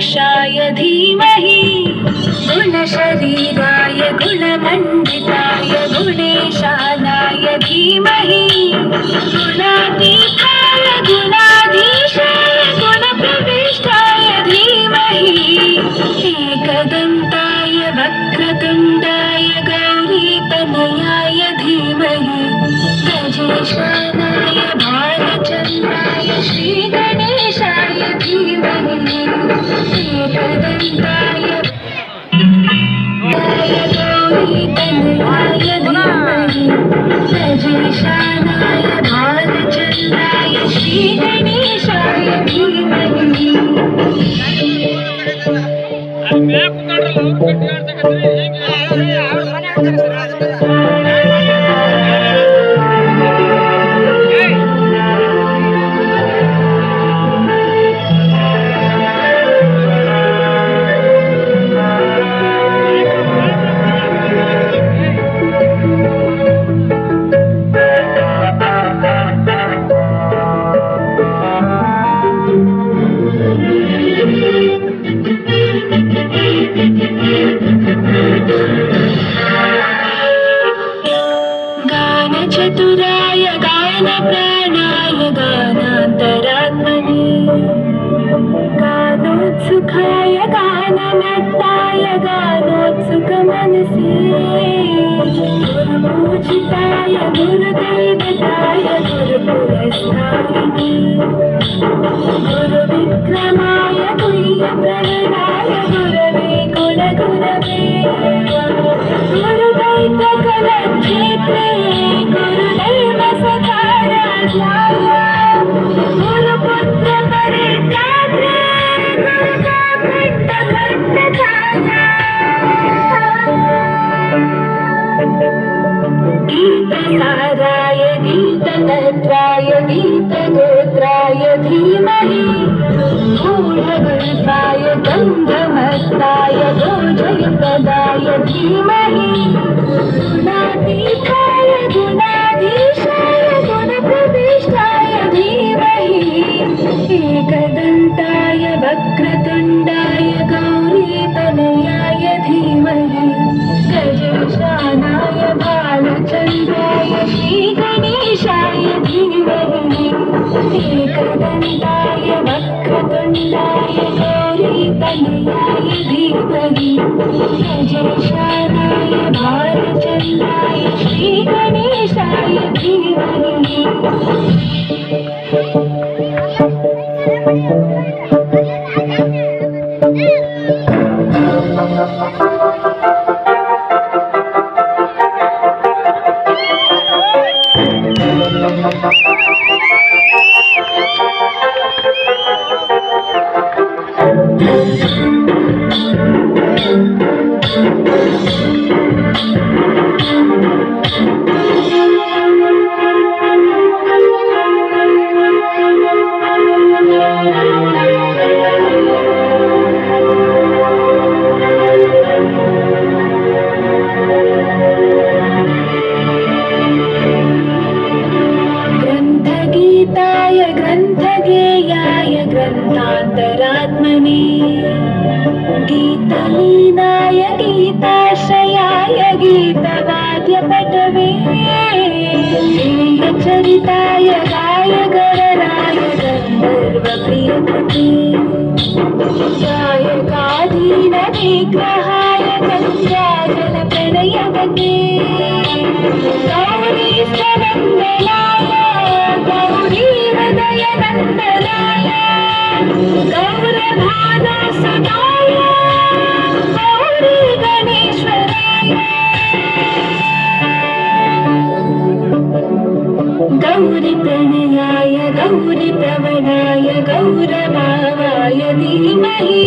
गणाध्यक्षाय धीमहि गुणशरीराय गुणमण्डिताय गुणेशानाय धीमहि गुणातीताय गुणाधीशाय गुणप्रविष्टाय धीमहि एकदन्ताय वक्रतुण्डाय गौरीतनयाय धीमहि गजेशानाय भालचन्द्राय श्रीगणेशाय धीमहि एकदन्ताय गौरीतनयाय धीमहि गजेशानाय भालचन्द्राय श्रीगणेशाय धीमहि चतुराय गायनप्राणाय गानान्तरात्मने गानोत्सुकाय गाननट्टाय गानोत्सुकमनसे गुरुपूजिताय गुरुदैवताय गुरुपुरस्कारिणे गुरुविक्रमाय गुह्यप्रवराय गुरवे गुणगुरवे गुरुदैत्यकलक्षेत्रे गुरुपुत्र परित्रात्रे गीतसाराय गीततत्त्वाय गीतगोत्राय धीमहि गूढगुल्फाय गन्धमत्ताय गोजयप्रदाय धीमहि गुणातीताय गुणाधीशाय गुणप्रविष्टाय धीमहि एकदन्ताय वक्रतुण्डाय गौरीतनयाय धीमहि गजेशानाय भालचन्द्राय श्रीगणेशाय धीमहि एकदन्ताय वक्रतुण्डाय गौरीतनयाय धीमहि गजेशानाय भालचन्द्राय श्रीगणेशाय धीमहि ग्रन्थगेयाय ग्रन्थान्तरात्मने गीतलीनाय गीताश्रयाय गीतवाद्यपटवे चरिताय गायगणराय गन्धर्वप्रियकृते गायकाधीनविग्रहाय गङ्गाजलप्रणयवते गौरीश्वरन्दनाय गौरीहृदयनन्दनाय गौरभानुसुताय गौरीगणेश्वराय गौरीप्रणयाय गौरीप्रवणाय गौरभावाय धीमहि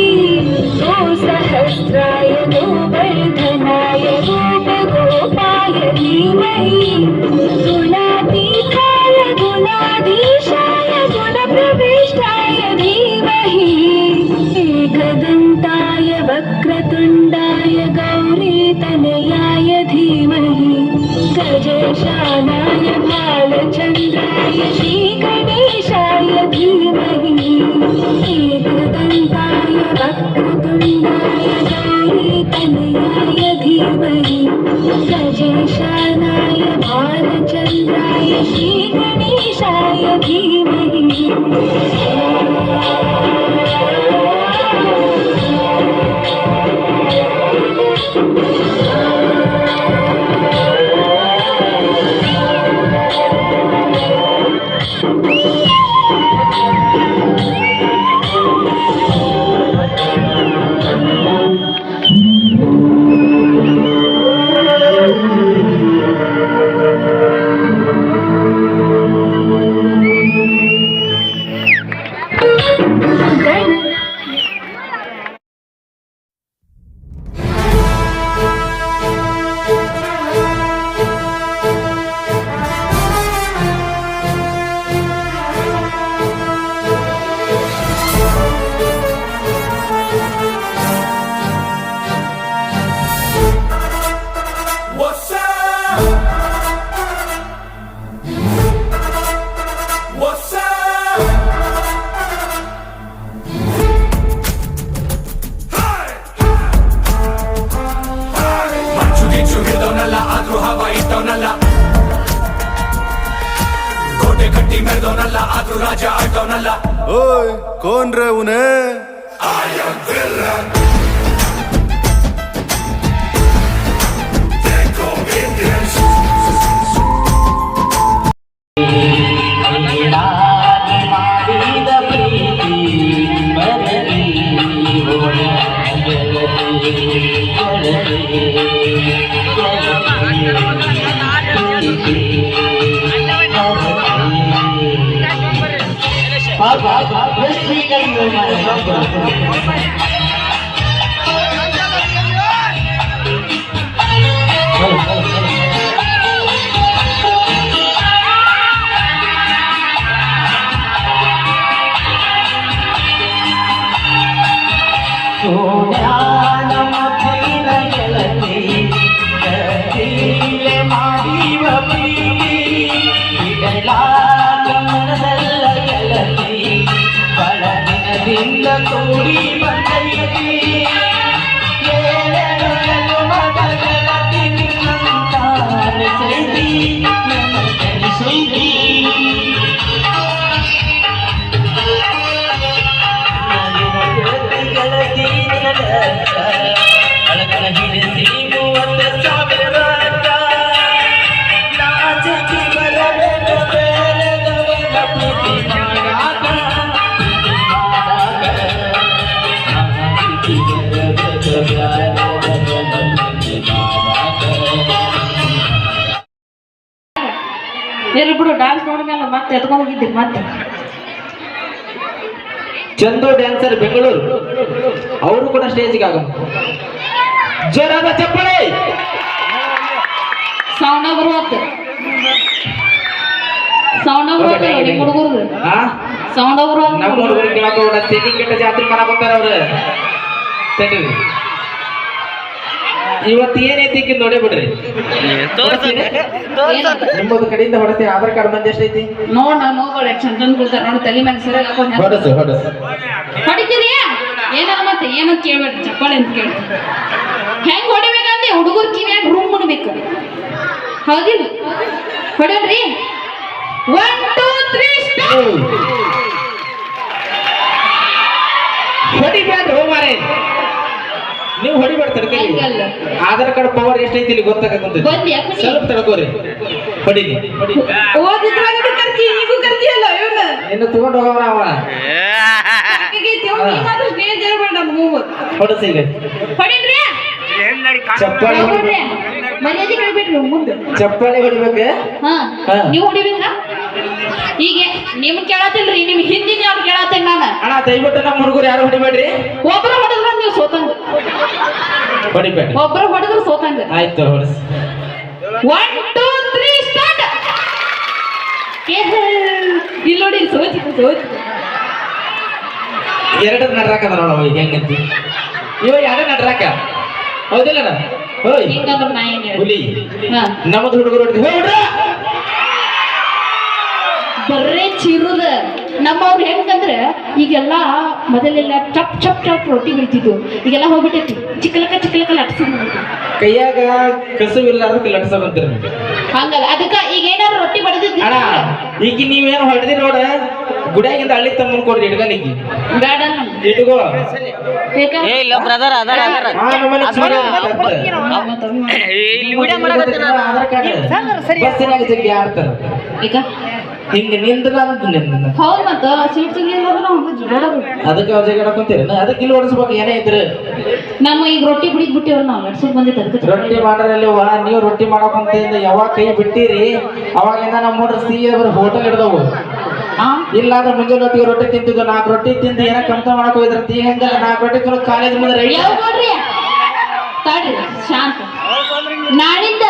गोसहस्राय गोवर्धनाय गोपगोपाय धीमहि गुणातीताय गुणाधीशाय गुणप्रविष्टाय धीमहि एकदन्ताय वक्रतुण्डाय गौरीतनयाय धीमहि गजेशानाय भालचन्द्राय श्रीगणेशाय धीमहि एकदन्ताय धीमहि ओए कौन रे उन्हें I am villain. Think of Indians. ಕೂಡಿ ಬಂದೈತಿ ಏಳೆರಡು ಮಗಲತಿ ನಿನ್ನಂತಾನೆ ಸೈತಿ ನನ್ನ ಕಲಿಸೈತಿ ಗೆಳತಿ ಅಳಗಣ ಹಿಡಿಸಿ 30,000 ನಾಚಿಕೆ ಬರಬೇಡ ಬೇರೆದವನ ಪ್ರೀತಿ ಮಾಡಾಕ ಬಿಡು ಡಾನ್ಸ್ ನೋಡಿದ್ಮೇಲೆ ಮತ್ತೆ ಎತ್ಕೊಂಡು ಹೋಗಿದ್ದೀರಿ ಮತ್ತೆ ಚಂದು ಡ್ಯಾನ್ಸರ್ ಬೆಂಗಳೂರು ಅವರು ಕೂಡ ಸ್ಟೇಜ್ಗೆ ಆಗ ಜೋರಾದ ಚಪ್ಪಳೆ ಸೌಂಡ್ ಬರುವತ್ತು ಸೌಂಡ್ ಬರುವತ್ತು ನಿಮ್ಮ ಹುಡುಗರು ಸೌಂಡ್ ಬರುವತ್ತು ನಮ್ಮ ಹುಡುಗರು ಕೇಳಕ ಹೋದ ತೆಗಿ ಕೆಟ್ಟ ಜಾತ್ರೆ ಮಾಡಕ್ ಹೋಗ್ತಾರ ಅವ್ರು ತಡೀರಿ ಇವತ್ತು ಏನೈತಿ ನೋಡೇ ಬಿಡ್ರಿ ನಿಮ್ಮದು ಕಡೆಯಿಂದ ಹೊಡತಿ ಆಧಾರ್ ಕಾರ್ಡ್ ಮಂದಿ ಎಷ್ಟೈತಿ ನೋಡ್ ನಾವು ನೋಡ್ಕೊಳ್ಳಿ ಚಂದನ್ ಕೊಡ್ತಾರ ನೋಡಿ ತಲೆ ಮೇಲೆ ಸರಿಯಾಗಿ ಹಾಕೊಂಡು ಹೊಡಸು ಹೊಡಸು ಹೊಡಿತೀರಿ ಏನಾರ ಮತ್ತೆ ಏನಂತ ಕೇಳ್ಬೇಡ್ರಿ ಚಪ್ಪಾಳೆ ಅಂತ ಕೇಳಿ ಹೆಂಗ್ ಹೊಡಿಬೇಕಂದ್ರೆ ಹುಡುಗರು ಕಿವಿಯಾಗ ರೂಮ್ ಮುಡ್ಬೇಕು ಹೌದಿಲ್ಲ ಹೊಡೋಣ್ರಿ 1 2 3 ಸ್ಟಾರ್ಟ್ ಹೊಡಿಬ್ಯಾಡ್ರಿ ಹೋಮಾರೆ ನೀವು ಹೊಡಿಬೇಡ್ತಾರೆ ಕೈ ಹಂಗಲ್ಲ. ಆಧಾರ್ ಕಾರ್ಡ್ ಪವರ್ ಎಷ್ಟೈತಿ ಇಲ್ಲಿ ಗೊತ್ತಾಗತ್ತಂತ ಬಂದಿ ಅಪ್ಪನಿ ಸ್ವಲ್ಪ ತಡ್ಕೋರಿ ಹೊಡಿನಿ ಓದಿದ್ರಾಗ ಕರ್ತಿ ಈಗೂ ಕರ್ತಿಯಲ್ಲ ಇವನ್ನ ಇನ್ನು ತಗೊಂಡು ಹೋಗವ ಅವ ಹೊಡಸ ಈಗ ಹೊಡಿನ್ರಿ ಚಪ್ಪಾಳೆ ಹೊಡ್ರಿ ಮರ್ಯಾದೆ ಕಳಿಬೇಡ್ರಿ ಮುಂದೆ ಚಪ್ಪಾಳೆ ಹೊಡಿಬೇಕೆ ಹಾ ಹಾ. ನೀವು ಹೊಡಿಬೇಕಾ ಈಗ ನಿಮ್ ಕೇಳತ್ತಿಲ್ರಿ ನಿಮ್ ಹಿಂದಿನ ಅವ್ರು ಕೇಳತ್ತೇನೆ ನಾನು ಅಣ್ಣ ದಯವಿಟ್ಟು ನಮ್ಮ ಹುಡುಗರು ಯಾರು ಹೊಡಿಬೇಡ್ರಿ ಒಬ್ರು ಹೊಡೆದ್ರ ನೀವು ಸೋತಂಗ ಹೊಡಿಬೇಡ್ರಿ ಒಬ್ರು ಹೊಡೆದ್ರ ಸೋತಂಗ ಆಯ್ತು ಹೊಡಸ್ 1 2 3 ಸ್ಟಾರ್ಟ್ ಇಲ್ಲಿ ನೋಡಿ ಸೋಚಿತು ಎರಡು ನಡ್ರಾಕ ನೋಡವ ಈಗ ಹೆಂಗಂತಿ ಇವ ಎರಡು ನಡ್ರಾಕ ಹೌದಿಲ್ಲ ಹೋಯ್ ಹಿಂಗಂದ್ರ ನಾ ಏನ್ ಹೇಳಿ ಹುಲಿ ಹಾ ನಮ್ಮದು ಹುಡುಗರು ಹೊಡ್ರಿ ಹೋಗ್ರ ಬರೇ ಚಿರುದ ನಮ್ಮವ್ರು ಹೆಂಗಂದ್ರೆ ಈಗೆಲ್ಲ ಮೊದಲೆಲ್ಲ ಚಪ್ ಚಪ್ ಚಪ್ ರೊಟ್ಟಿ ಬೀಳ್ತಿದ್ವು ಈಗೆಲ್ಲ ಹೋಗ್ಬಿಟ್ಟೈತಿ ಚಿಕ್ಕಲಕ್ಕ ಲಟ್ಸಿದ್ ಕೈಯಾಗ ಕಸವಿಲ್ಲ ಅದಕ್ಕೆ ಲಟ್ಸಕಂತೀರಿ ನೀವು ಹಂಗಲ್ಲ ಅದಕ್ಕ ಈಗ ಏನಾದ್ರು ರೊಟ್ಟಿ ಬಡದಿದ್ದಿ ಅಣ್ಣ ಈಗ ನೀವೇನು ಹೊಡೆದಿ ನೋಡ ಗುಡಿಯಾಗಿಂದ ಹಳ್ಳಿ ತಮ್ಮನ್ ಕೊಡ್ರಿ ಇಟ್ಕನಿಗೆ ಬೇಡ ಇಟ್ಕೋ ಬೇಕಾ ಆ ನಮ್ಮನೆ ಚೂರ ಆಧಾರ್ ಕಾರ್ಡ್ ಬಸ್ಸಿನಾಗ ಜಗ್ಗಿ ಆಡ್ತಾರ ಈಗ ಹಿಂಗ ನಿಂದ್ರ ನಿಂದ ಹೌದ್ ಮತ್ತ ಸೀಟ್ ಸಿಗ್ಲಿಲ್ಲ ಅಂದ್ರೆ ನಾವು ಜೋಡೋದು ಅದಕ್ಕೆ ಅವ್ರ ಜಗ ಹಾಕೊಂತೀರಿ ಅದಕ್ಕೆ ಇಲ್ಲಿ ಓಡಿಸ್ಬೇಕು ಏನೇ ಇದ್ರೆ ನಮ್ಮ ಈಗ ರೊಟ್ಟಿ ಬಿಡಿದ್ ಬಿಟ್ಟಿವ್ರ ನಾವು ಲಟ್ಸೋದ್ ಬಂದಿತ್ತು ಅದಕ್ಕೆ ರೊಟ್ಟಿ ಮಾಡೋದ್ರಲ್ಲಿ ನೀವು ರೊಟ್ಟಿ ಮಾಡಕೊಂತ ಯಾವಾಗ ಕೈ ಬಿಟ್ಟಿರಿ ಅವಾಗಿಂದ ನಮ್ಮ ನೋಡ್ರಿ ಸಿಹಿ ಹೋಟೆಲ್ ಹಿಡ್ದವು ಇಲ್ಲ ಅಂದ್ರೆ ಮುಂಜಾನೆ ಹೊತ್ತಿಗೆ ರೊಟ್ಟಿ ತಿಂತಿದ್ದು 4 ರೊಟ್ಟಿ ತಿಂದು ಏನೋ ಕಂತ ಮಾಡಕ್ ಹೋಗಿದ್ರ ಈಗ ಹೆಂಗ 4 ರೊಟ್ಟಿ ತಿನ್ನೋ ಕಾಲೇಜ್ ಮುಂದೆ ರೈಟ್ ಯಾವ ನೋಡ್ರಿ ತಡ್ರಿ ಶಾಂತ ನಾಳಿಂದ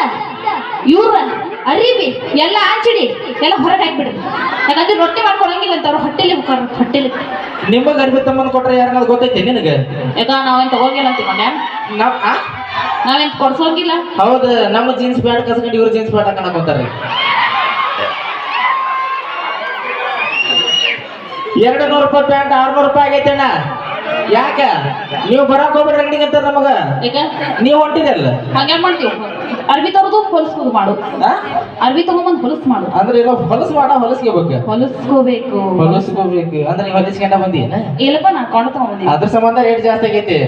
ಇವ್ರ ಅರಿವಿ ಎಲ್ಲ ಆಚಿಡಿ ಎಲ್ಲ ಹೊರಗೆ ಹಾಕ್ಬಿಡ್ರಿ ಯಾಕಂದ್ರೆ ರೊಟ್ಟಿ ಮಾಡ್ಕೊಡಂಗಿಲ್ಲ ಅಂತ ಅವ್ರು ಹೊಟ್ಟೆಲಿ ನಿಮಗ ಅರ್ಬಿ ತಮ್ಮನ್ ಕೊಟ್ರೆ ಯಾರನ್ನ ಗೊತ್ತೈತಿ ನಿನಗೆ ಯಾಕ ನಾವೇನ್ ತಗೋಗಿಲ್ಲ ಅಂತೀಕೊಂಡೆ ನಾವೇನ್ ಕೊಡ್ಸೋಂಗಿಲ್ಲ ಹೌದು ನಮ್ಮ ಜೀನ್ಸ್ ಪ್ಯಾಂಟ್ ಕಸ್ಕೊಂಡು ಇವ್ರ ಜೀನ್ಸ್ ಪ್ಯಾಂಟ್ ಹಾಕೊಂಡ್ ಹಾಕೋತಾರ 200 ರೂಪಾಯಿ ಪ್ಯಾಂಟ್ 600 ರೂಪಾಯಿ ಆಗೈತೆ ಅಣ್ಣ ಯಾಕ ನೀವು ಬರಕ್ ಹೋಗ್ಬಿಡ್ರಿ ಅಂಗಡಿಗೆ ಅಂತ ನಮಗ ಯಾಕ ನೀವು ಹೊಂಟಿದಲ್ಲ ಹಂಗೇನ್ ಮಾಡ್ತೀವಿ ಅರ್ಬಿ ತರೋದು ಹೊಲಸ್ಕೋದು ಮಾಡು ಅರ್ಬಿ ತಗೊಂಬಂದ್ ಹೊಲಸ್ ಮಾಡು ಅಂದ್ರೆ ಇಲ್ಲ ಹೊಲಸ್ಕೋಬೇಕು ಅಂದ್ರೆ ನೀವು ಹೊಲಿಸ್ಕೊಂಡ ಬಂದಿಯೇನ ಇಲ್ಲಪ್ಪ ನಾ ಕೊಂಡು ತಗೊಂಬಂದಿ ಅದ್ರ ಸಂಬಂಧ ರೇಟ್ ಜಾಸ್ತಿ ಆಗೈತಿ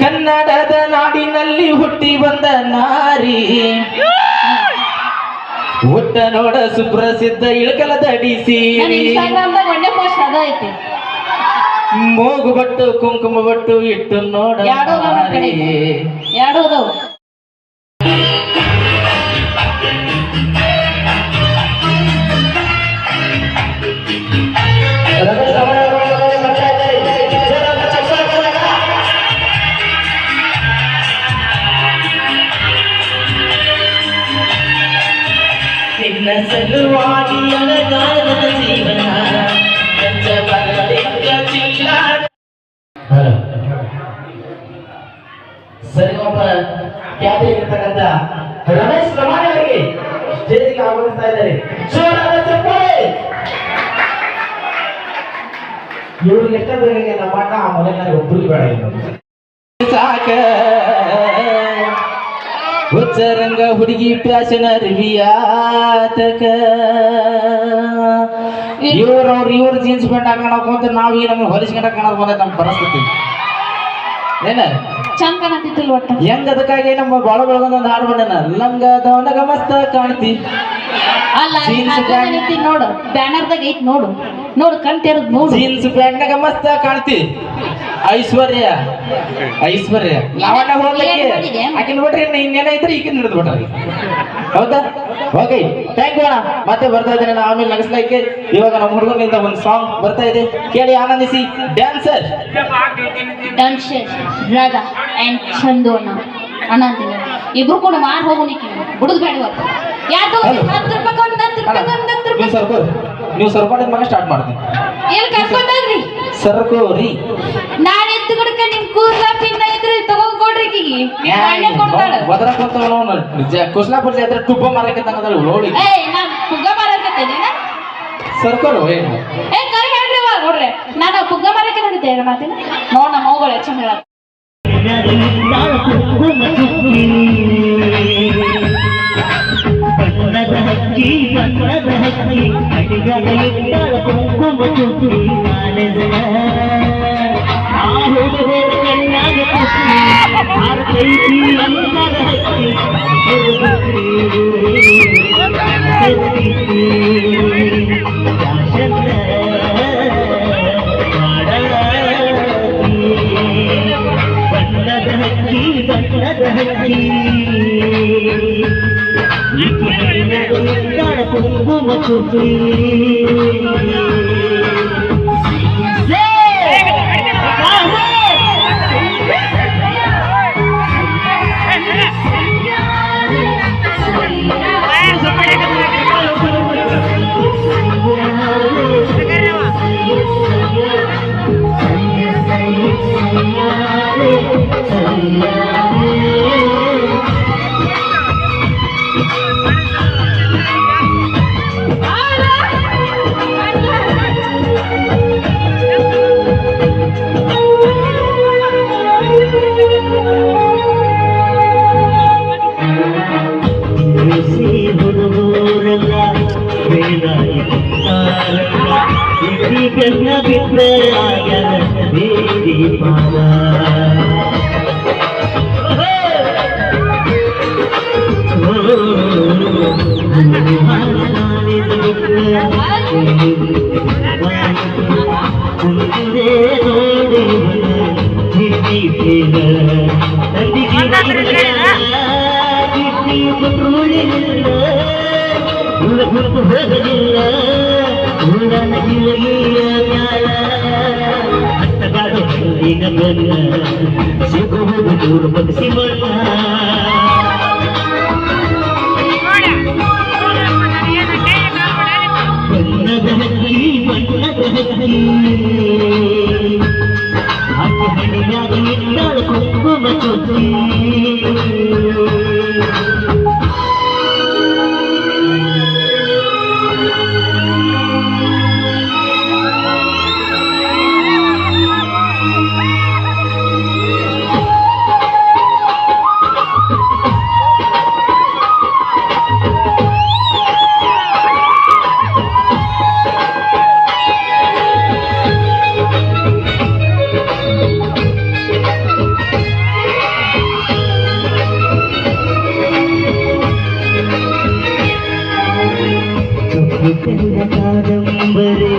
ಕನ್ನಡದ ನಾಡಿನಲ್ಲಿ ಹುಟ್ಟಿ ಬಂದ ನಾರಿ ಹುಟ್ಟ ನೋಡ ಸುಪ್ರಸಿದ್ಧ ಇಳಕಲದ ನನ್ನ ಇನ್ಸ್ಟಾಗ್ರಾಮ್ದಾಗ ಒಳ್ಳೆ ಪೋಸ್ಟ್ ಅದ ಐತಿ ಮೂಗು ಬಟ್ಟು ಕುಂಕುಮ ಬಟ್ಟು ಇಟ್ಟು ನೋಡ ಯಾಡೋ ನಮ್ಮ ಕಡೆ ಯಾಡೋ ಅದಾವ ನಿನ್ನ ಸಲುವಾಗಿ ಅಲಗಾರದ ಜೀವನ ಸರಿ ಒಬ್ಬ ಖ್ಯಾತಿ ಇರ್ತಕ್ಕಂಥ ರಮೇಶ್ ಲಮಾಣಿ ಅವರಿಗೆ ಸ್ಟೇಜ್ಗೆ ಆಹ್ವಾನಿಸ್ತಾ ಇದ್ದಾರೆ ಜೋರಾದ ಚಪ್ಪಾಳೆ ಇವ್ರಿಗೆ ಎಷ್ಟ ಬೇಕಾಗಿ ನಮ್ಮ ಅಣ್ಣ ಆ ಮೊದಲನೇ ಒಬ್ಬರಿಗೆ ಬೇಡ ಸಾಕ ಹುಚ್ಚರಂಗ ಹುಡುಗಿ ಪ್ಯಾಶನ ರಿವಿಯಾತಕ ಇವ್ರ ಜೀನ್ಸ್ ಪ್ಯಾಂಟ್ ಹಾಕೊಂಡ್ ನಾವ್ ಈ ನಮ್ಗೆ ಹೊಲಿಸ್ಕೊಂಡ ಕಾಣೋದು ಬಂದೈತೆ ನಮ್ಮ ಪರಿಸ್ಥಿತಿ ಏನ ಚಂದ ಕಾಣತಿತ್ತಿಲ್ಲ ಒಟ್ಟ ಹೆಂಗ ಅದಕ್ಕಾಗಿ ನಮ್ಮ ಬಾಳ ಬೆಳಗೊಂದು ಹಾಡು ಬಂದನ ಲಂಗದವನಗ ಮಸ್ತ ಕಾಣ್ತಿ ಅಲ್ಲ ನೋಡು ಬ್ಯಾನರ್ದಾಗ ಐತ್ ನೋಡು ಕಣ್ ತೆರದ್ ನೋಡು ಜೀನ್ಸ್ ಪ್ಯಾಂಟ್ನಾಗ ಮಸ್ತ ಕಾಣ್ತಿ ಐಶ್ವರ್ಯ ಲಾವಣ್ಯ ಹೋಗ್ಲಿಕ್ಕೆ ಆಕಿನ ಬಿಟ್ರಿ ಇನ್ನೇನೈತ್ರಿ ಈಗಿನ ಹಿಡಿದು ಬಿಟ್ರಿ ಹೌದಾ ಓಕೆ ಥ್ಯಾಂಕ್ ಯು ಅಣ್ಣ ಮತ್ತೆ ಬರ್ತಾ ಇದ್ದೇನೆ ನಾನು ಆಮೇಲೆ ನಗಿಸ್ಲಿಕ್ಕೆ ಇವಾಗ ನಮ್ಮ ಹುಡುಗನಿಂದ ಒಂದು ಸಾಂಗ್ ಬರ್ತಾ ಇದೆ ಕೇಳಿ ಆನಂದಿಸಿ ಡ್ಯಾನ್ಸರ್ ರಾಧಾ ಅಂಡ್ ಚಂದು ಅಣ್ಣ ಅಂತೀನಿ ಇಬ್ರು ಕೂಡ ಮಾರ್ ಹೋಗೋಣಿಕೆ ಬಿಡುದು ಬೇಡ ಇವತ್ತು ಯಾರು 10 ರೂಪಾಯಿ ಕೊಂಡು 10 ರೂಪಾಯಿ ನೀವು ಸರ್ಕೊಂಡಿದ ಮಗ ಸ್ಟಾರ್ಟ್ ಮಾಡ್ತೀನಿ ಏನ್ ಕರ್ಕೊಂಡ್ರಿ ಸರ್ಕೋರಿ ನಾನು ಎದ್ದು ಕೊಡಕ ನಿಮ್ ಕೂದಲ ಪಿನ್ನ ಇದ್ರೆ ತಗೊಂಡ್ ಕೊಡ್ರಿ ಈಗಿಗೆ ನೀವ್ ಕೊಡ್ತಾಳ ಕುಸ್ಲಾಪುರ ಜಾತ್ರೆ ತುಪ್ಪ ಮಾರಕ್ಕೆ ತಂಗದಳು ನೋಡಿ ನಾನು ಪುಗ್ಗ ಮಾರಕತ್ತೇನೆ ಸರ್ಕೋರು ಕರೆ ಹೇಳ್ರಿ ನೋಡ್ರಿ ನಾನು ಪುಗ್ಗ ಮಾರಕ್ಕೆ ನಂದಿದ್ದೆ ಮಾತಿನ ನೋಡ್ ನಮ್ಮ ಮಗಳು ಹೆಚ್ಚು ಹೇಳ ಬಣ್ಣದ ಹಕ್ಕಿ ಅಡಿಗದ ಇಟ್ಟಾಳ ಕುಂಕುಮ ಚುಕ್ಕಿ ಕಾಲೇಜನ ಆ ಹುಡುಗರ ಕಣ್ಣಾಗ ಕುಕ್ಕಿ ಆರ್ತೈತಿ ಅಂತಾರ ಹಕ್ಕಿ ಬಣ್ಣದ ಹಕ್ಕಿ ಕುಂಕುಮ ಚುಕ್ಕಿ ಕಣ್ಣ ಬಿದ್ದಾಗ ಬೇದಿ ಪಾದ ಹೋಗಲಿಲ್ಲ ಉಳ್ಳನ ಗಿಳಿಯ ಮ್ಯಾಲ ಹತ್ತಗಾಡು ಈಗ ಬೆಲ್ಲ ಸಿಗುವುದು ದೂರ ಬಗ್ಸಿ ಮಣ್ಣ ಬಣ್ಣದ ಹಕ್ಕಿ ಬಣ್ಣದ ಹಕ್ಕಿ ಹಕ್ಕಿ ಹಣ್ಣಿನಾಗ ಇಟ್ಟಾಳ ಕುಂಕುಮ ಚುಕ್ಕಿ ಕಾದಂಬರಿ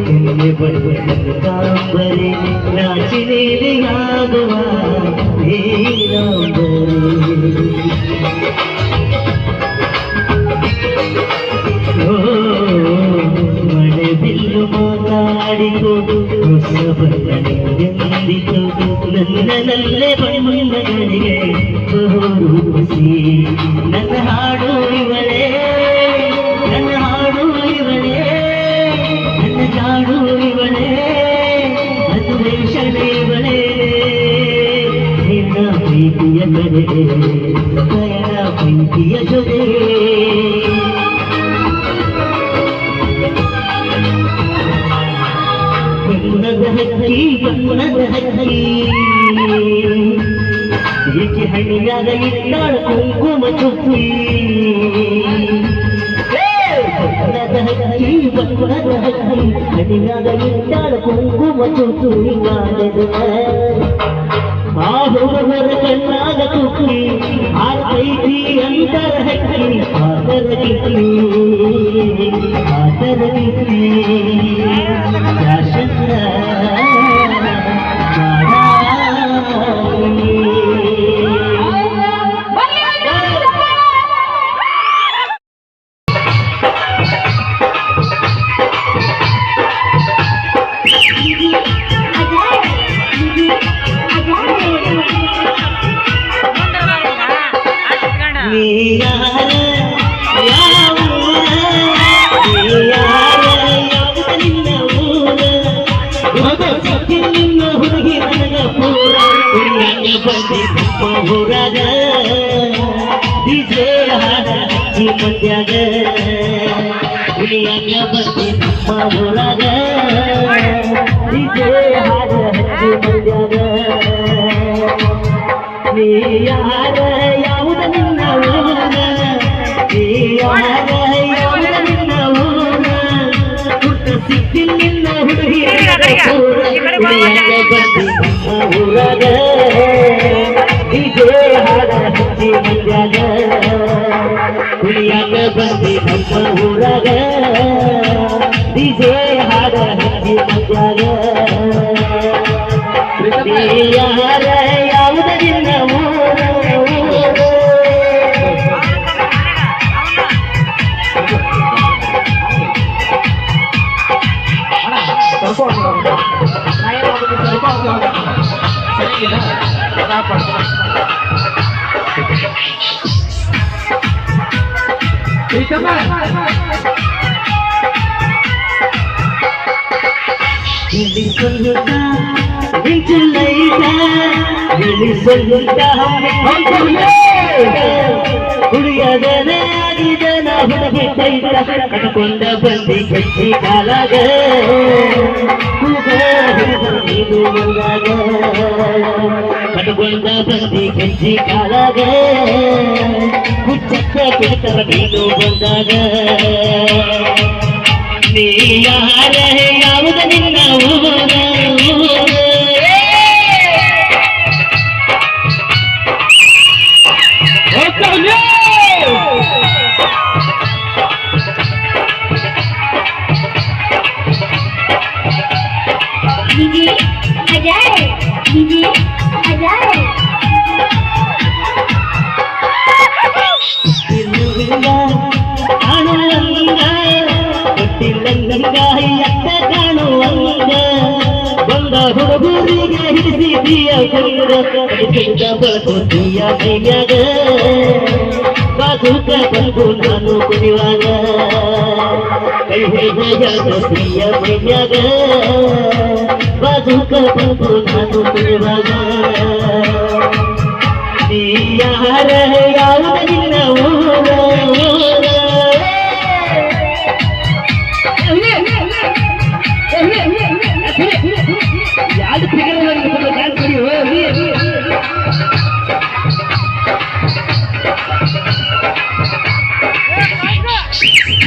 ಎಲ್ಲಿ ಬಡವನ ಕಾಂಬರಿ ನಾಚಿನೇನೆಯಾಗುವ ನೀಲಾಂಬರಿ ಮಳೆ ಬಿಲ್ಲು ಮಾತಾಡಿಕೊಂಡು ಹೊಸ ಬಣ್ಣನೆಂದಿತು ನನ್ನಲ್ಲೇ ಬಣ್ಣಗಳಿಗೆ ಬಹುಸಿ ನನ್ನ ಹಾಡು ಇವಳೇ ನನ್ನ ಹಾಡು ಇವಳೇ ನನ್ನ ಜಾಡು ಇವಳೇ ಅದು ವೇಷಣೆ ಇವಳೇ ನಿನ್ನ ಪ್ರೀತಿಯ ಕಡೆ ಕಯನ ಪ್ರೀತಿಯ ಜೊತೆ ಬಣ್ಣದ ಹಕ್ಕಿ ಬಣ್ಣದ ಹಕ್ಕಿ ಏಕೆ ಹಣ್ಣಿನಾಗ ಇಟ್ಟಾಳ ಕುಂಕುಮ ಚುಕ್ಕಿ ಬಣ್ಣದ ಹಕ್ಕಿ ಬಣ್ಣದ ಹಕ್ಕಿ ಹಣ್ಣಿನಾಗ ಇಟ್ಟಾಳ ಕುಂಕುಮ ಚುಕ್ಕಿ ಆ ಹುಡುಗರ ಕಣ್ಣಾಗ ತುಕ್ಕಿ ಆತೈತಿ ಅಂತರ ಹಕ್ಕಿ ಆತರ ಕಿಕ್ಕಿ ಆತರ ಕಿಕ್ಕಿ ಶಾಸನ ಹುಡುಗಿ ನನಗ ಪೂರ ಊರಾಗ ಡಿಜೆ ಹಾಡ ಈ ಮಂಡ್ಯಾಗ ಹುಲಿಯಾಗ ಬಂದಿ ನಮ್ಮ ಊರಾಗ ಡಿಜೆ ಹಾಡ ಹಚ್ಚಿ ಮಂಡ್ಯಾಗ ನೀ ಯಾರ ಯಾವುದು ನಿನ್ನ ಊರ ನೀ ಯಾರ ಯಾವುದು ನಿನ್ನ ಊರ ಹುಟ್ಟ ಸಿಕ್ಕಿ ನಿನ್ನ ಹುಡುಗಿ ಹುಲಿಯಾಗ ಬಂದಿ ನಮ್ಮ ಊರಾಗ ಡಿಜೆ ಹಾಡ ಹಚ್ಚಿ ಮಂಡ್ಯಾಗ ಹುಲಿಯಾಗ ಬಂದಿ ನಮ್ಮ ಊರಾಗ ಡಿಜೆ ಹಾಡ ಹಚ್ಚಿ ಮಂಡ್ಯಾಗ ಯಾರ ಯಾವುದು ನಿನ್ನ ಊರ ಹುಡುಗನೇ ಆಗಿದೆ ನಾ ಹುಡುಗಿದ್ದ ಕಟ್ಕೊಂಡ ಬಂದಿ ಗಟ್ಟಿ ಕಾಲಾಗ ಇದು ಬಂದಾಗ ಕಟ್ಕೊಂಡ ಬಂದಿ ಗಜ್ಜಿ ಕಾಲಾಗ ಹುಚ್ಚಕ್ಕ ಬಿಡ್ತಾರ ನೀನು ಬಂದಾಗ ನೀ ಯಾರ ಯಾವುದು ನಿನ್ನ ಊರ डीजे अजय डीजे अजय ಕಾಣುವಂಗ ಗೊತ್ತಿಲ್ಲಂಗ ಎತ್ತ ಕಾಣುವಂಗ ಬಂದ ಹುಡುಗರಿಗೆ ಹಿಡಿಸಿದೀಯ ಕೊಂಗ ಕಡಿಸಿದ ಬಳಸುತ್ತೀಯ ಕೈಯಾಗ ಬಾಜೂಕ ಬಂದು ನಾನು ಕುಡಿಯುವಾಗ ಕೈ ಹಿಡಿದ ಜಾಗತೀಯ ಮೈಯಾಗ ಬಾಜೂಕ ಬಂದು ನಾನು ಕುಡಿಯುವಾಗ ನೀ ಯಾರ ಯಾವುದು ನಿನ್ನ ಊರ ಯಾರು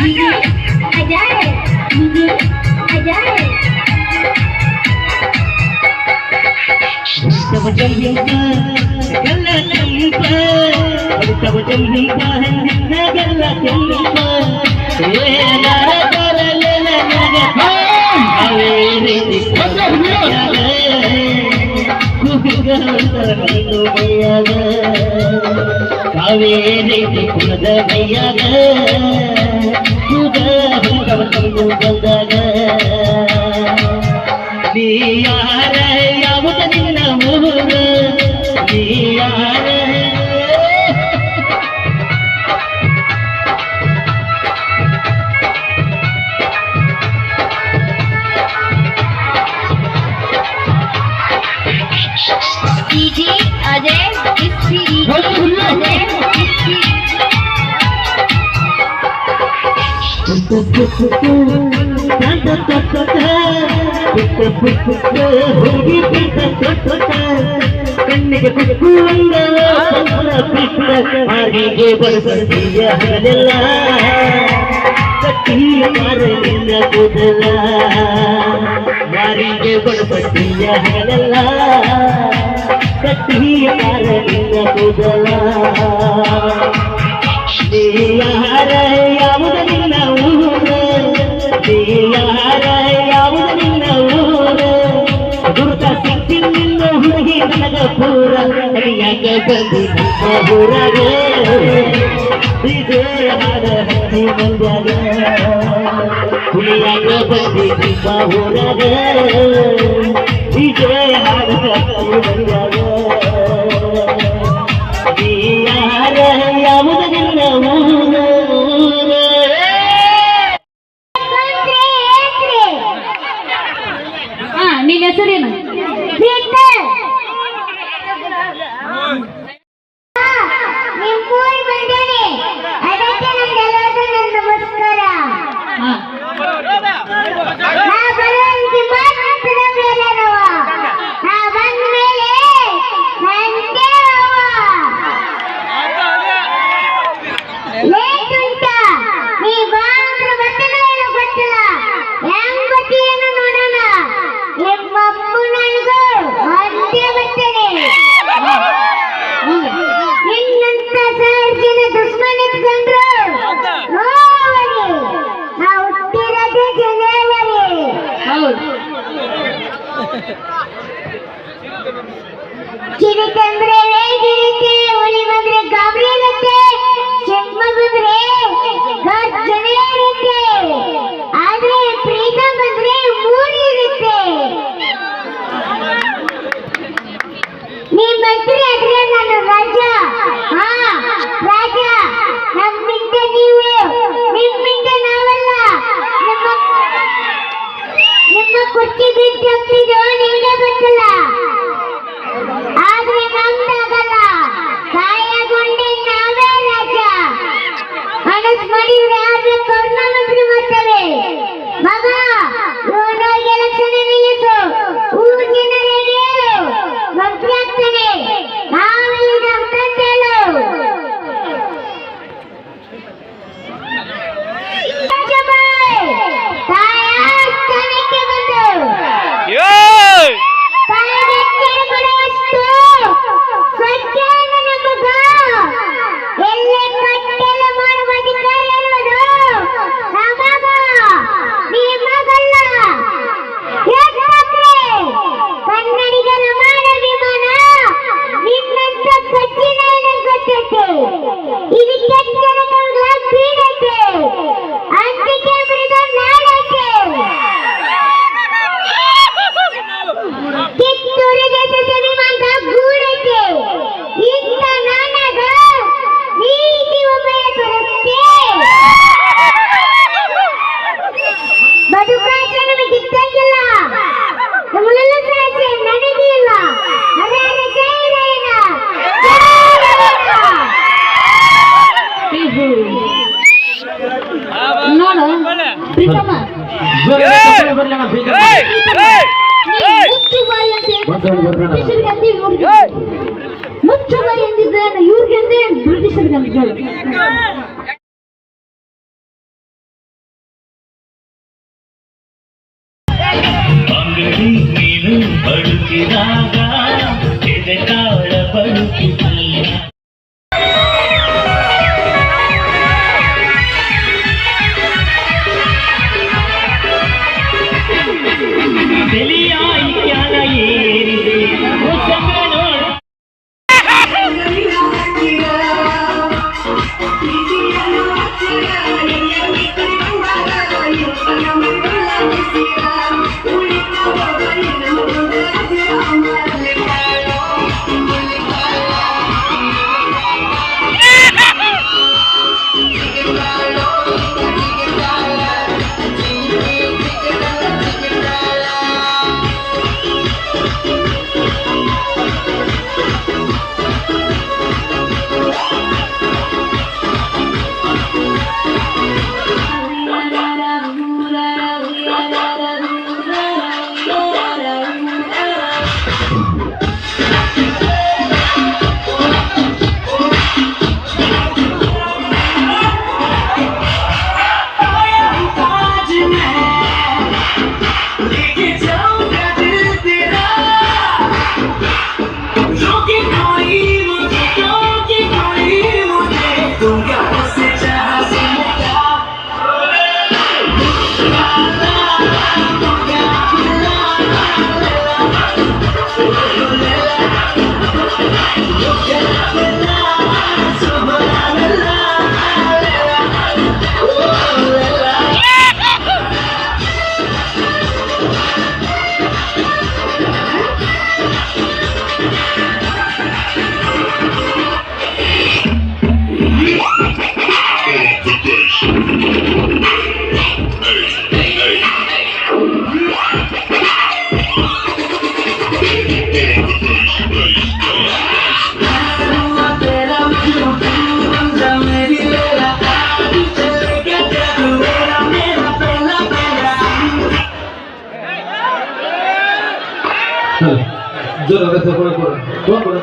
डीजे अजय डीजे अजय ಕಾವೇರಿ ಕುಲದ ಮೈಯಾಗ ಬಂದಾಗ ನೀ ಯಾರ ಯಾವುದು ನಿನ್ನ ಊರ ನೀ ಯಾರ डीजे अजय किसी अजय किसी ಕಣ್ಣಿಗೆ ಕುಕ್ಕುವಂಗ ಹಾಗೆ ಬಳಸೀಯ ಹಗಲೆಲ್ಲ ಕಟ್ಟಿಯ ಮಾರಲಿನ ಕೂದಲ ಮಾರಿಗೆ ಬಳಸೀಯ ಹಗಲೆಲ್ಲ ಕಟ್ಟಿಯ ಮಾರಲಿನ ಕೂದಲ ನೀ ಯಾರ ಯಾವುದು ನಿನ್ನ ಊರ ನೀ ಯಾರ ಯಾವುದು ನಿನ್ನ ಊರ ಗುರುತ ಸಿಕ್ಕಿ ನಿನ್ನ ಹುಡುಗಿ ನನಗ ಪೂರ ಯಾಕ ಬಂದಿ ನಮ್ಮ ಊರಾಗ ಇದೇ ಹಾಡ ಹಚ್ಚಿ ಮಂದ್ಯಾಗ ಹುಲಿಯಾಗ ಬಂದಿ ನಿಮ್ಮ ಊರಾಗ ಇದೇ ಹಾಡ ಹಚ್ಚಿ ಮಂದ್ಯಾಗ ನೀ ಯಾರ ಯಾವುದು ನಿನ್ನ ಊರ ಹಾ ನಿನ್ನ ಹೆಸರೇನು ನಿಮ್ಮೂರಿಗೆ ಬಂದೇನೆ ಅದಕ್ಕೆ ನಮ್ಗೆಲ್ಲರಿಗೂ ನನ್ನ ನಮಸ್ಕಾರ ಹಾ ನಾ ಬರುವಂತೆ ಮಾತನಾಡಲ್ಲವ ನಾ ಬಂದ ಮೇಲೆ ನಂದೇ ಲೇಟ್ ಉಂಟ ನೀ ಬಾಂದ್ರ ಬರ್ತನೋ ಏನೋ ಗೊತ್ತಿಲ್ಲ ಹೆಂಗ್ ಗೊತ್ತೇನು ನೋಡೋಣ ನಿಮ್ಮಪ್ಪು ನನಗೂ ಒಂದೇ ಬರ್ತೇನೆ ನಿನ್ನಂತ ಸಾವಿರ ಜನ ದುಶ್ಮನ್ ಇಟ್ಕೊಂಡ್ರು ನೋಡಿ ನಾವು ಹುಟ್ಟಿರೋದೇ ಜನವರಿ ಹೌದು ಕಿರಿತಂದ್ರೆ ವೇಗಿರುತ್ತೆ ಹುಲಿ ಬಂದ್ರೆ ಗಾಬರಿ ಇರುತ್ತೆ ಚೆಮ್ಮ ಬಂದ್ರೆ ಗರ್ಜನೆ ಇರುತ್ತೆ ಆದ್ರೆ ಪ್ರೀತ ಬಂದ್ರೆ ಮೂರಿ ಇರುತ್ತೆ ನೀ ಮಂತ್ರಿ ಆದ್ರೆ ನಾನು ರಾಜ ಹಾ ರಾಜ ನಮ್ಮಿಂದ ನೀವು ನಿಮ್ಮಿಂದ ನಾವಲ್ಲ ನಿಮ್ಮ ಕುರ್ಚಿ ಬಿಟ್ಟು ಹತ್ತಿದೋ ನಿಮ್ಗೆ ಗೊತ್ತಿಲ್ಲ ಆದ್ರೆ ನಮ್ದಾಗಲ್ಲ ಕಾಯಗೊಂಡೆ ನಾವೇ ರಾಜ ಮನಸ್ ಮಾಡಿದ್ರೆ ಆದ್ರೆ ಪ್ರಧಾನಮಂತ್ರಿ ಮಾಡ್ತಾರೆ ಮಗ ಇವನೋಗಿ ಎಲೆಕ್ಷನ್ ನಿಲ್ಲಿಸು ಊರ್ ಜನರಿಗೆ ಹೇಳು ಮಂತ್ರಿ ಆಗ್ತಾನೆ ನಾವೀಗ ಅಂತ ಹೇಳು ತಾಜ್ ಬರ್ಲಿ ನಾ ಬೀಗ ಮುಚ್ಚು ಬಾಯಿ ಅಂತ ಬ್ರಿಟಿಷರಿಗೆ ಅಂದಿ ಇವ್ರಿಗೆ ಮುಚ್ಚು ಬಾಯಿ ಎಂದಿದ್ದ ಇವ್ರಿಗೆ ಅಂದೆ ಬ್ರಿಟಿಷರಿಗೆ ಅಂದಿದ್ದ ಅಂಗಡಿ ನೀನು ಬಡುಕಿದಾಗ ಎದೆ ತಾಳ ಬಡುಕಿಲ್ಲ ಬೆಲಿಯಾಯಿ ಜ್ಞಾನ ಏರಿದೆ ಹೊಸಂಗ ನೋಡ ಜೋರಾದ ಚಪ್ಪಾಳೆ ಕೊಡು ಕೊಡು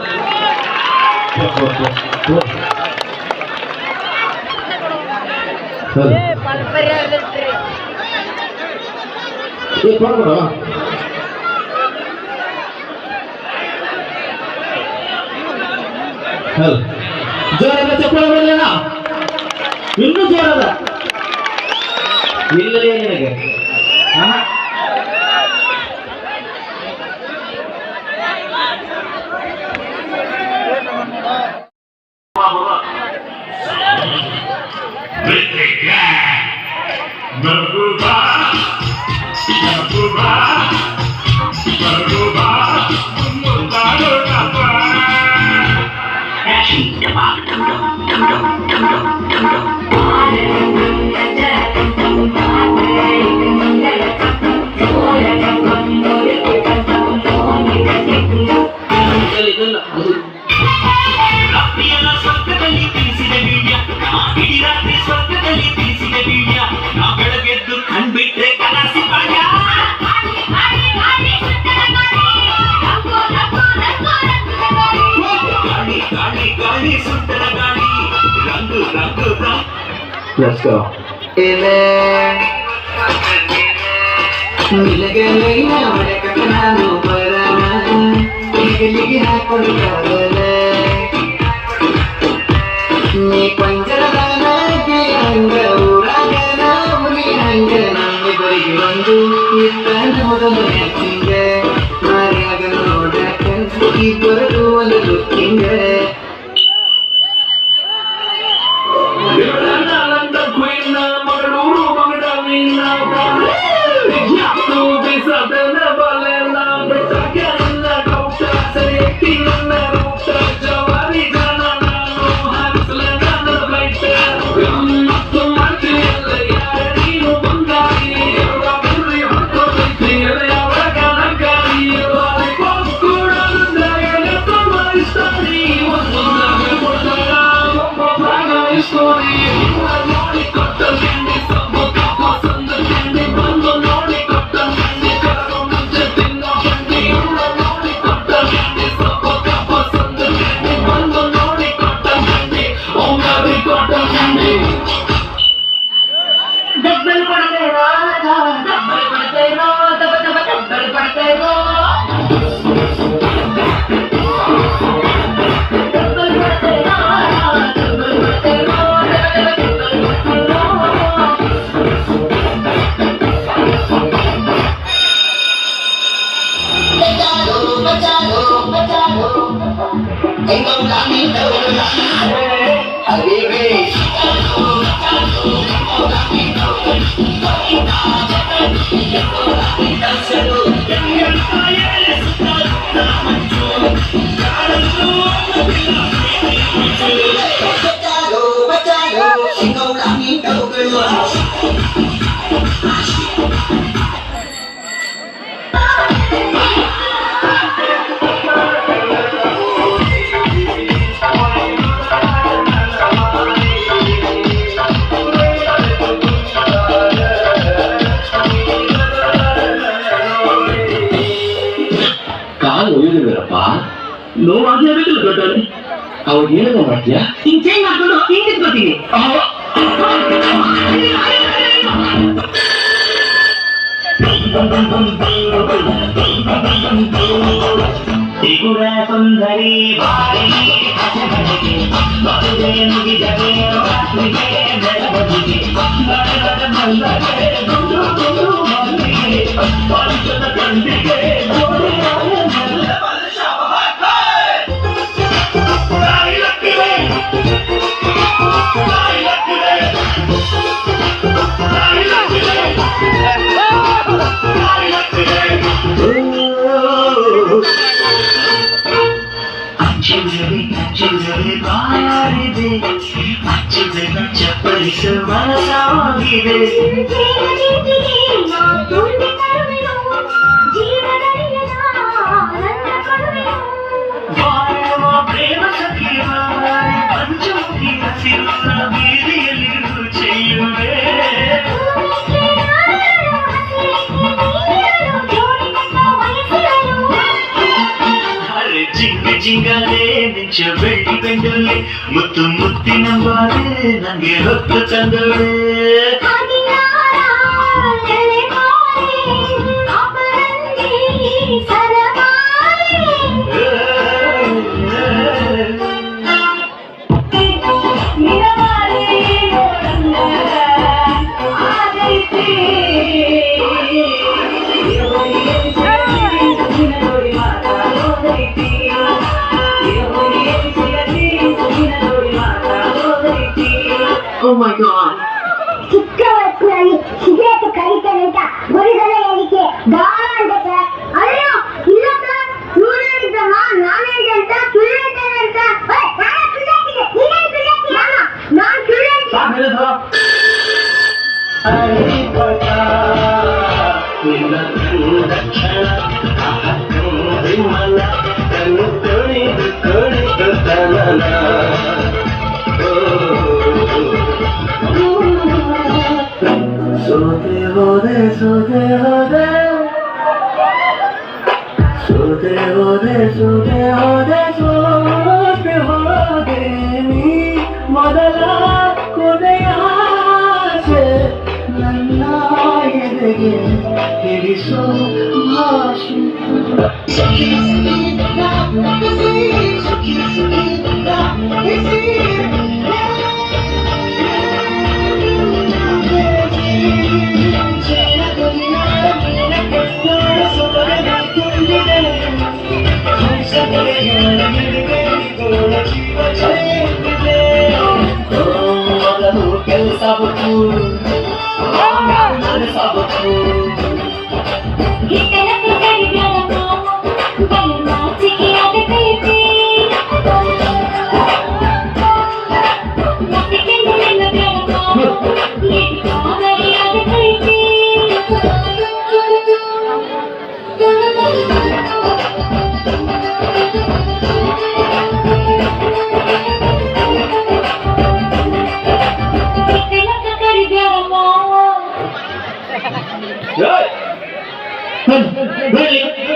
ಜೋರಾದ ಚಪ್ಪಾಳೆ ಬರಲಿಲ್ಲ ಇನ್ನೂ ಜೋರಾದ ಇಲ್ಲಲೇ ನಿನಗೆ ಕಂಡ್ಬಿಟ್ರೆ ಕನಸಿ ಗಾಳಿ ಗಾಳಿ ಸುಂದರ ಗಾಳಿ ರಂಗು ರಂಗು Let's go. ಕಾಲು ಒಯ್ಯುದಿಲ್ಲಪ್ಪ ನೋವಾಗಲೇಬೇಕಲ್ಲ ದೊಡ್ಡವರೇ ಅವಾಗ ಏನೋ ಮಾಡ್ತೀಯಾ ಹಿಂಗ್ ಚೇಂಜ್ ಮಾಡ್ಕೊಂಡು ಹಿಂಗ್ ನಿಂತ್ಕೊತೀನಿ ತ್ರಿಪುರ ಸುಂದರಿ ಬಾರಿ ಮದುವೆ ಮುಗಿದರೆ ರಾತ್ರಿಗೆ ಬೆಳಬದಿಗೆ ಪಂಚದ ಕಂಡಿಗೆ ಅಚ್ಚುಗಲಿ ಬಾರಿದೆ ಅಚ್ಚುಗನ ಚಪ್ಪಲಿಸು ಮನಸಾಗಿದೆ ಪ್ರೇಮ ಸಖಿ ಪಂಚಮುಖಿ ಹಸಿರು ಬೀದಿಯಲ್ಲಿ ಚೆಯ್ಯುವೆ ಜಿಂಗಲೇ ನಿಂಚ ಬೆಳ್ಳಿ ಬೆಂಡಲ್ಲಿ ಮುತ್ತು ಮುತ್ತಿನ ಬಾರೆ ನಂಗೆ ಹೊತ್ತು ತಂದಳೆ Oh my God! ಚಿಕ್ಕ ವಯಸ್ಸಿನಲ್ಲಿ ಸಿಗರೇಟ್ ಕಲಿತೇನೆ ಅಂತ ಬರಿದಲ ಹೇಳಿಕೆ ಗಾಳ ಅಂತ ಸರ್. ಅಯ್ಯೋ ಇಲ್ಲ ಸರ್, ಇವ್ರು ಹೇಳಿದ್ದಮ್ಮ ನಾನು ಹೇಳಿದೆ ಅಂತ ಸುಳ್ಳು ಹೇಳ್ತೇನೆ ಅಂತ. ನಾನು ಸುಳ್ಳು ಹೇಳ್ತಿದ್ದೆ, ನೀನೇನು ಸುಳ್ಳು ಹೇಳ್ತೀಯ? ನಾನು ಸುಳ್ಳು ಹೇಳ್ತೀನಿ. ಸೋತೆ ಹೋದೆ ಸೋತೆ ಹೋದೆ ಸೋತೆ ಹೋದೆ ಸೋತೆ ಹೋದೆ ಸೋತೆ ಹೋದೆ ನೀ ಮೊದಲ ಕೊನೆಯ ಆಸೆ ನನ್ನ ಎದೆಗೆ ಹಿಡಿಸೋ ಭಾಷೆ ಕೆಲಸ ಬಿಟ್ಟು ಸಾಬು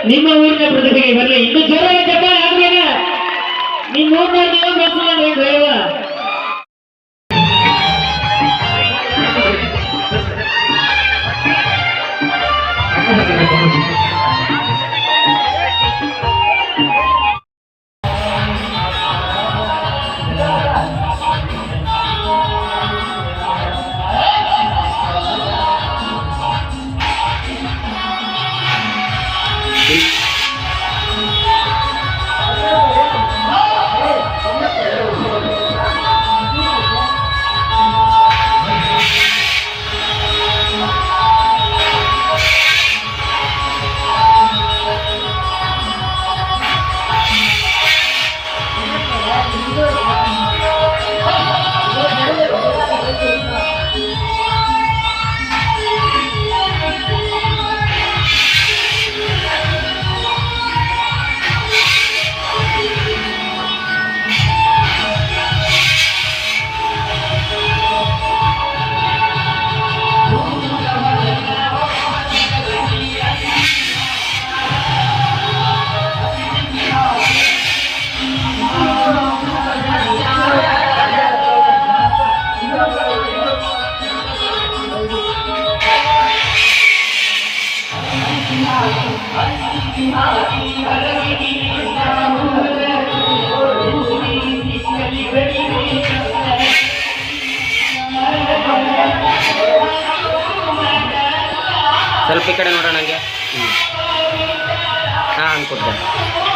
ನಿಮ್ಮ ಊರಿನ ಪ್ರತಿಭೆಗೆ ಬರಲಿ ಇನ್ನು ಜೋರಾಗಿ ಚಪ್ಪಾಳೆ ಆಗ್ಬೇಕ ನಿಮ್ಮ ಊರಿನ ಸ್ವಲ್ಪ ಈ ಕಡೆ ನೋಡೋಣ ಹಂಗೆ ಹಾಂ ಅನ್ಕೊಡ್ತೇನೆ